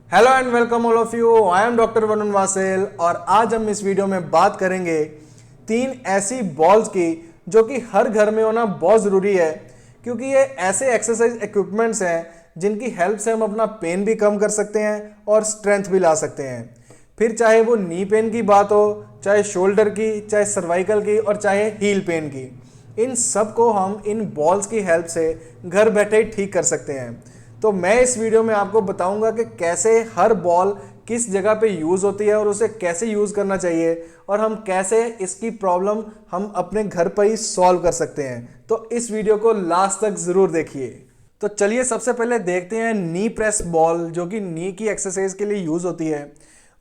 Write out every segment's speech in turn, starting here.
Hello and welcome all of you. I am doctor Varun वासेल और आज हम इस वीडियो में बात करेंगे 3 ऐसी बॉल्स की जो कि हर घर में होना बहुत ज़रूरी है, क्योंकि ये ऐसे एक्सरसाइज इक्विपमेंट्स हैं जिनकी हेल्प से हम अपना पेन भी कम कर सकते हैं और स्ट्रेंथ भी ला सकते हैं। फिर चाहे वो नी पेन की बात हो, चाहे शोल्डर की, चाहे सर्वाइकल की और चाहे हील पेन की, इन सब को हम इन बॉल्स की हेल्प से घर बैठे ही ठीक कर सकते हैं। तो मैं इस वीडियो में आपको बताऊंगा कि कैसे हर बॉल किस जगह पे यूज़ होती है और उसे कैसे यूज़ करना चाहिए और हम कैसे इसकी प्रॉब्लम हम अपने घर पर ही सॉल्व कर सकते हैं। तो इस वीडियो को लास्ट तक ज़रूर देखिए। तो चलिए सबसे पहले देखते हैं नी प्रेस बॉल, जो कि नी की एक्सरसाइज के लिए यूज़ होती है।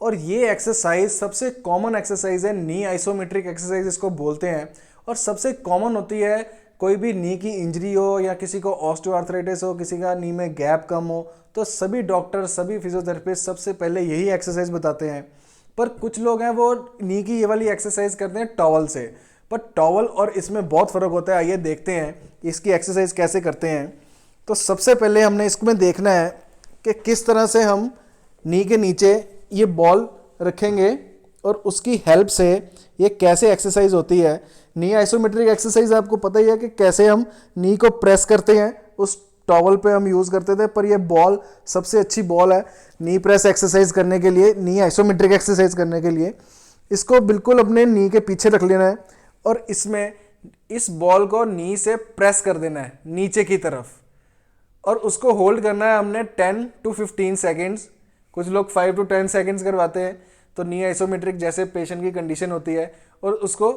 और ये एक्सरसाइज सबसे कॉमन एक्सरसाइज है, नी आइसोमेट्रिक एक्सरसाइज इसको बोलते हैं। और सबसे कॉमन होती है कोई भी नी की इंजरी हो या किसी को ऑस्टियोआर्थराइटिस हो, किसी का नी में गैप कम हो, तो सभी डॉक्टर, सभी फिजियोथेरेपिस्ट सबसे पहले यही एक्सरसाइज बताते हैं। पर कुछ लोग हैं वो नी की ये वाली एक्सरसाइज करते हैं टॉवल से, पर टॉवल और इसमें बहुत फ़र्क होता है। आइए देखते हैं इसकी एक्सरसाइज कैसे करते हैं। तो सबसे पहले हमने इसमें देखना है कि किस तरह से हम नी के नीचे ये बॉल रखेंगे और उसकी हेल्प से ये कैसे एक्सरसाइज होती है। नी आइसोमेट्रिक एक्सरसाइज आपको पता ही है कि कैसे हम नी को प्रेस करते हैं, उस टॉवल पे हम यूज़ करते थे। पर ये बॉल सबसे अच्छी बॉल है नी प्रेस एक्सरसाइज करने के लिए, नी आइसोमेट्रिक एक्सरसाइज करने के लिए। इसको बिल्कुल अपने नी के पीछे रख लेना है और इसमें इस बॉल को नी से प्रेस कर देना है नीचे की तरफ, और उसको होल्ड करना है हमने 10 to 15 सेकेंड्स। कुछ लोग 5 to 10 सेकेंड्स करवाते हैं। तो नी आइसोमेट्रिक जैसे पेशेंट की कंडीशन होती है, और उसको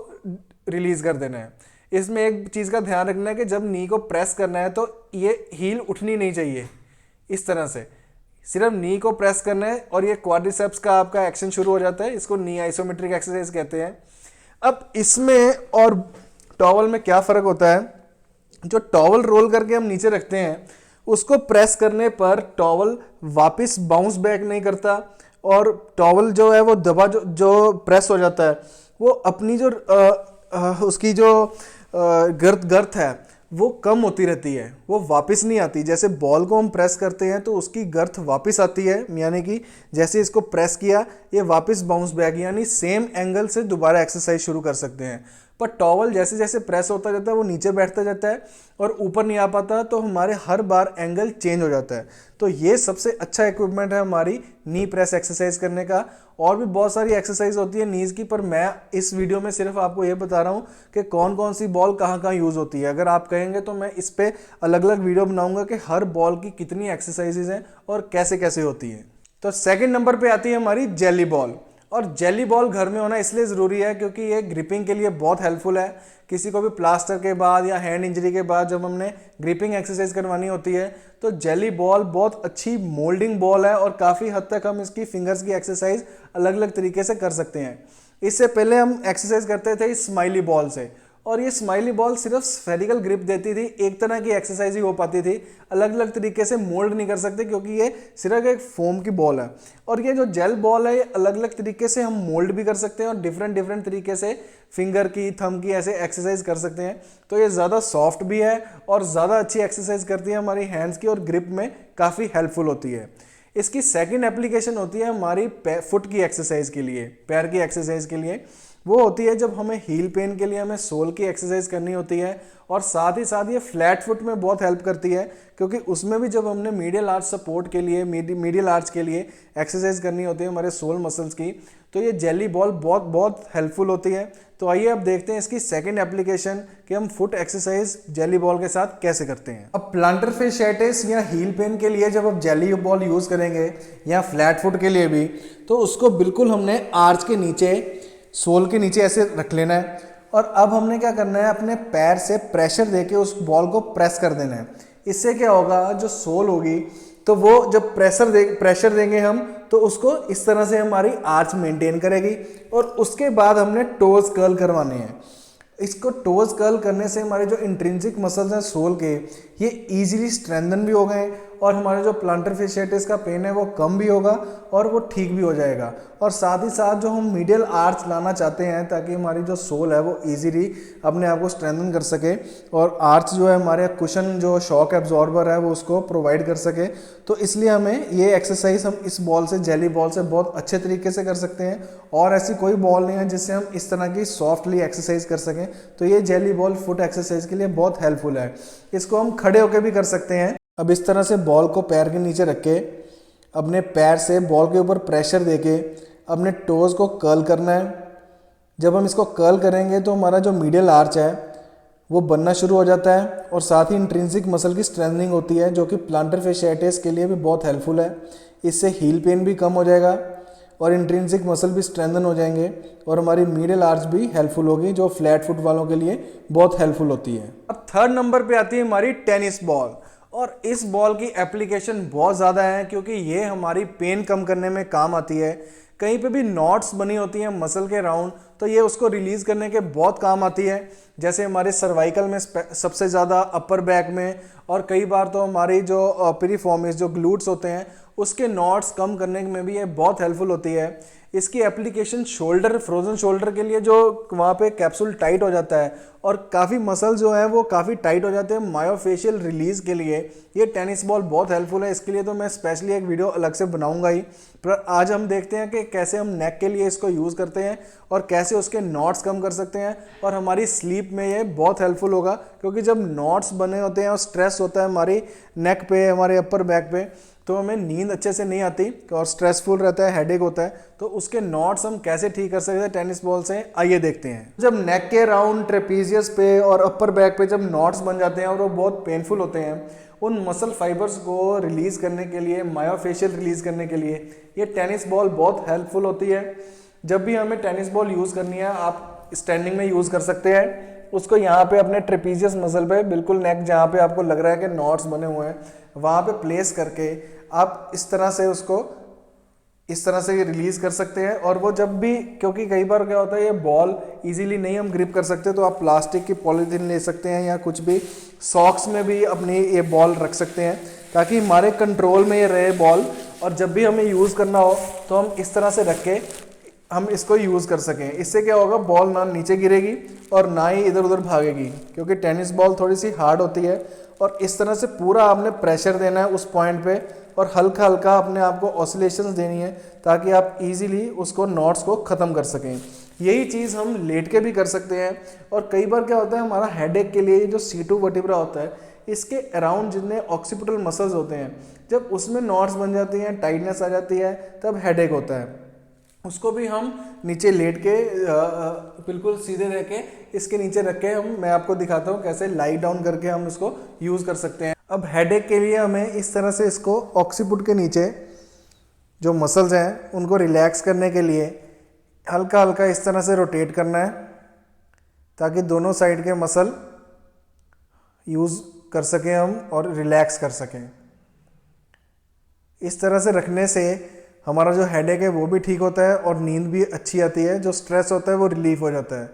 रिलीज़ कर देना है। इसमें एक चीज़ का ध्यान रखना है कि जब नी को प्रेस करना है तो ये हील उठनी नहीं चाहिए। इस तरह से सिर्फ नी को प्रेस करना है और ये क्वाड्रिसेप्स का आपका एक्शन शुरू हो जाता है। इसको नी आइसोमेट्रिक एक्सरसाइज कहते हैं। अब इसमें और टॉवल में क्या फ़र्क होता है, जो टॉवल रोल करके हम नीचे रखते हैं उसको प्रेस करने पर टॉवल वापस बाउंस बैक नहीं करता, और टॉवल जो है वो दबा जो प्रेस हो जाता है वो अपनी जो उसकी जो गर्थ है वो कम होती रहती है, वो वापस नहीं आती। जैसे बॉल को हम प्रेस करते हैं तो उसकी गर्थ वापस आती है, यानी कि जैसे इसको प्रेस किया ये वापस बाउंस बैक, यानी सेम एंगल से दोबारा एक्सरसाइज शुरू कर सकते हैं। पर टॉवल जैसे जैसे प्रेस होता जाता है वो नीचे बैठता जाता है और ऊपर नहीं आ पाता, तो हमारे हर बार एंगल चेंज हो जाता है। तो ये सबसे अच्छा इक्विपमेंट है हमारी नी प्रेस एक्सरसाइज करने का। और भी बहुत सारी एक्सरसाइज होती है नीज की, पर मैं इस वीडियो में सिर्फ आपको ये बता रहा हूँ कि कौन कौन सी बॉल कहाँ कहाँ यूज़ होती है। अगर आप कहेंगे तो मैं इस पर अलग अलग वीडियो बनाऊंगा कि हर बॉल की कितनी एक्सरसाइजेज हैं और कैसे कैसे होती है। तो सेकंड नंबर पे आती है हमारी जेली बॉल। और जेली बॉल घर में होना इसलिए ज़रूरी है क्योंकि ये ग्रिपिंग के लिए बहुत हेल्पफुल है। किसी को भी प्लास्टर के बाद या हैंड इंजरी के बाद जब हमने ग्रिपिंग एक्सरसाइज करवानी होती है तो जेली बॉल बहुत अच्छी मोल्डिंग बॉल है, और काफ़ी हद तक हम इसकी फिंगर्स की एक्सरसाइज अलग अलग तरीके से कर सकते हैं। इससे पहले हम एक्सरसाइज करते थे स्माइली बॉल से, और ये स्माइली बॉल सिर्फ स्फेरिकल ग्रिप देती थी, एक तरह की एक्सरसाइज ही हो पाती थी, अलग अलग तरीके से मोल्ड नहीं कर सकते क्योंकि ये सिर्फ एक फोम की बॉल है। और ये जो जेल बॉल है ये अलग अलग तरीके से हम मोल्ड भी कर सकते हैं और डिफरेंट डिफरेंट तरीके से फिंगर की, थंब की ऐसे एक्सरसाइज कर सकते हैं। तो ये ज़्यादा सॉफ्ट भी है और ज़्यादा अच्छी एक्सरसाइज करती है हमारी हैंड्स की, और ग्रिप में काफ़ी हेल्पफुल होती है। इसकी सेकेंड एप्लीकेशन होती है हमारी फुट की एक्सरसाइज के लिए, पैर की एक्सरसाइज के लिए। वो होती है जब हमें हील पेन के लिए हमें सोल की एक्सरसाइज करनी होती है, और साथ ही साथ ये फ्लैट फुट में बहुत हेल्प करती है क्योंकि उसमें भी जब हमने मीडियल आर्च सपोर्ट के लिए, मीडियल आर्च के लिए एक्सरसाइज करनी होती है हमारे सोल मसल्स की, तो ये जेली बॉल बहुत बहुत हेल्पफुल होती है। तो आइए अब देखते हैं इसकी सेकंड एप्लीकेशन कि हम फुट एक्सरसाइज जेली बॉल के साथ कैसे करते हैं। अब प्लांटर फेशियाटिस या हील पेन के लिए जब आप जेली बॉल यूज़ करेंगे या फ्लैट फुट के लिए भी, तो उसको बिल्कुल हमने आर्च के नीचे, सोल के नीचे ऐसे रख लेना है, और अब हमने क्या करना है, अपने पैर से प्रेशर देके उस बॉल को प्रेस कर देना है। इससे क्या होगा, जो सोल होगी तो वो जब प्रेशर देंगे हम तो उसको इस तरह से हमारी आर्च मेंटेन करेगी, और उसके बाद हमने टोज कर्ल करवाने हैं। इसको टोज कर्ल करने से हमारे जो इंट्रिंसिक मसल्स हैं सोल के, ये इजीली स्ट्रेंथन भी हो गए और हमारे जो प्लांटर फेशियाटिस का पेन है वो कम भी होगा और वो ठीक भी हो जाएगा। और साथ ही साथ जो हम मीडियल आर्च लाना चाहते हैं ताकि हमारी जो सोल है वो इजीली अपने आप को स्ट्रेंथन कर सके और आर्च जो है हमारे कुशन जो शॉक एब्जॉर्बर है वो उसको प्रोवाइड कर सके, तो इसलिए हमें ये एक्सरसाइज हम इस बॉल से, जेली बॉल से बहुत अच्छे तरीके से कर सकते हैं। और ऐसी कोई बॉल नहीं है जिससे हम इस तरह की सॉफ्टली एक्सरसाइज कर सकें, तो ये जेली बॉल फुट एक्सरसाइज के लिए बहुत हेल्पफुल है। इसको हम खड़े होकर भी कर सकते हैं। अब इस तरह से बॉल को पैर के नीचे रख के अपने पैर से बॉल के ऊपर प्रेशर देके अपने टोज़ को कर्ल करना है। जब हम इसको कर्ल करेंगे तो हमारा जो मीडियल आर्च है वो बनना शुरू हो जाता है और साथ ही इंट्रिंसिक मसल की स्ट्रेंथनिंग होती है जो कि प्लांटर फेशियाटिस के लिए भी बहुत हेल्पफुल है। इससे हील पेन भी कम हो जाएगा और इंट्रिंसिक मसल भी स्ट्रेंथन हो जाएंगे और हमारी मीडियल आर्च भी हेल्पफुल होगी जो फ्लैट फुट वालों के लिए बहुत हेल्पफुल होती है। अब थर्ड नंबर पे आती है हमारी टेनिस बॉल, और इस बॉल की एप्लीकेशन बहुत ज़्यादा है क्योंकि ये हमारी पेन कम करने में काम आती है। कहीं पे भी नॉट्स बनी होती हैं मसल के राउंड, तो ये उसको रिलीज़ करने के बहुत काम आती है। जैसे हमारे सर्वाइकल में सबसे ज़्यादा, अपर बैक में, और कई बार तो हमारी जो पिरिफॉर्मिस जो ग्लूट्स होते हैं उसके नॉट्स कम करने में भी ये बहुत हेल्पफुल होती है। इसकी एप्लीकेशन शोल्डर, फ्रोजन शोल्डर के लिए जो वहाँ पे कैप्सूल टाइट हो जाता है और काफ़ी मसल जो है वो काफ़ी टाइट हो जाते हैं, मायोफेशियल रिलीज़ के लिए ये टेनिस बॉल बहुत हेल्पफुल है। इसके लिए तो मैं स्पेशली एक वीडियो अलग से बनाऊंगा ही, पर आज हम देखते हैं कि कैसे हम नेक के लिए इसको यूज़ करते हैं और कैसे उसके नॉट्स कम कर सकते हैं। और हमारी स्लीप में ये बहुत हेल्पफुल होगा क्योंकि जब नॉट्स बने होते हैं और स्ट्रेस होता है हमारी नेक पे, हमारे अपर बैक पे, तो हमें नींद अच्छे से नहीं आती और स्ट्रेसफुल रहता है, हेडेक होता है। तो उसके नॉट्स हम कैसे ठीक कर सकते हैं टेनिस बॉल से, आइए देखते हैं। जब नेक के राउंड, ट्रेपीजियस पे और अपर बैक पे जब नॉट्स बन जाते हैं और वो बहुत पेनफुल होते हैं, उन मसल फाइबर्स को रिलीज़ करने के लिए, मायोफेशियल रिलीज़ करने के लिए ये टेनिस बॉल बहुत हेल्पफुल होती है। जब भी हमें टेनिस बॉल यूज़ करनी है आप स्टैंडिंग में यूज़ कर सकते हैं। उसको यहाँ पे अपने ट्रेपीजियस मसल पे, बिल्कुल नेक जहाँ पे आपको लग रहा है कि नॉट्स बने हुए हैं, वहाँ पे प्लेस करके आप इस तरह से उसको इस तरह से रिलीज़ कर सकते हैं। और वो जब भी, क्योंकि कई बार क्या होता है ये बॉल इजीली नहीं हम ग्रिप कर सकते, तो आप प्लास्टिक की पॉलीथीन ले सकते हैं या कुछ भी, सॉक्स में भी अपनी ये बॉल रख सकते हैं ताकि हमारे कंट्रोल में ये रहे बॉल। और जब भी हमें यूज़ करना हो तो हम इस तरह से रख के हम इसको यूज़ कर सकें। इससे क्या होगा, बॉल ना नीचे गिरेगी और ना ही इधर उधर भागेगी, क्योंकि टेनिस बॉल थोड़ी सी हार्ड होती है। और इस तरह से पूरा आपने प्रेशर देना है उस पॉइंट पे और हल्का हल्का अपने आप को ऑसिलेशंस देनी है ताकि आप इजीली उसको नॉट्स को ख़त्म कर सकें। यही चीज़ हम लेट के भी कर सकते हैं। और कई बार क्या होता है, हमारा हेडेक के लिए जो C2 वर्टिब्रा होता है, इसके अराउंड जितने ऑक्सीपिटल मसल्स होते हैं, जब उसमें नॉट्स बन जाती हैं, टाइटनेस आ जाती है, तब हेडेक होता है। उसको भी हम नीचे लेट के बिल्कुल सीधे रह के इसके नीचे रख के मैं आपको दिखाता हूँ कैसे लाई डाउन करके हम इसको यूज़ कर सकते हैं। अब हेडेक के लिए हमें इस तरह से इसको ऑक्सीपुट के नीचे जो मसल्स हैं उनको रिलैक्स करने के लिए हल्का हल्का इस तरह से रोटेट करना है ताकि दोनों साइड के मसल यूज़ कर सकें हम और रिलैक्स कर सकें। इस तरह से रखने से हमारा जो हेडेक है वो भी ठीक होता है और नींद भी अच्छी आती है, जो स्ट्रेस होता है वो रिलीफ हो जाता है।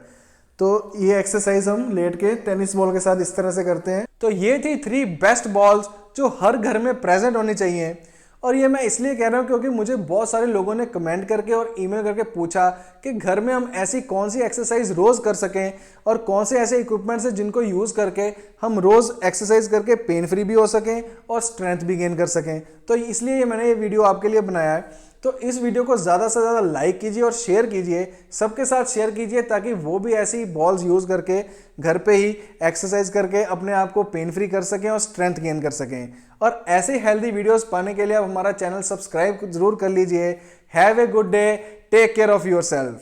तो ये एक्सरसाइज हम लेट के टेनिस बॉल के साथ इस तरह से करते हैं। तो ये थी 3 बेस्ट बॉल्स जो हर घर में प्रेजेंट होनी चाहिए। और ये मैं इसलिए कह रहा हूँ क्योंकि मुझे बहुत सारे लोगों ने कमेंट करके और ईमेल करके पूछा कि घर में हम ऐसी कौन सी एक्सरसाइज रोज़ कर सकें और कौन से ऐसे इक्विपमेंट्स हैं जिनको यूज़ करके हम रोज़ एक्सरसाइज करके पेन फ्री भी हो सकें और स्ट्रेंथ भी गेन कर सकें। तो इसलिए मैंने ये वीडियो आपके लिए बनाया है। तो इस वीडियो को ज़्यादा से ज़्यादा लाइक कीजिए और शेयर कीजिए, सबके साथ शेयर कीजिए ताकि वो भी ऐसी बॉल्स यूज़ करके घर पे ही एक्सरसाइज करके अपने आप को पेन फ्री कर सकें और स्ट्रेंथ गेन कर सकें। और ऐसे हेल्दी वीडियोस पाने के लिए आप हमारा चैनल सब्सक्राइब ज़रूर कर लीजिए। Have a good day, take care of yourself.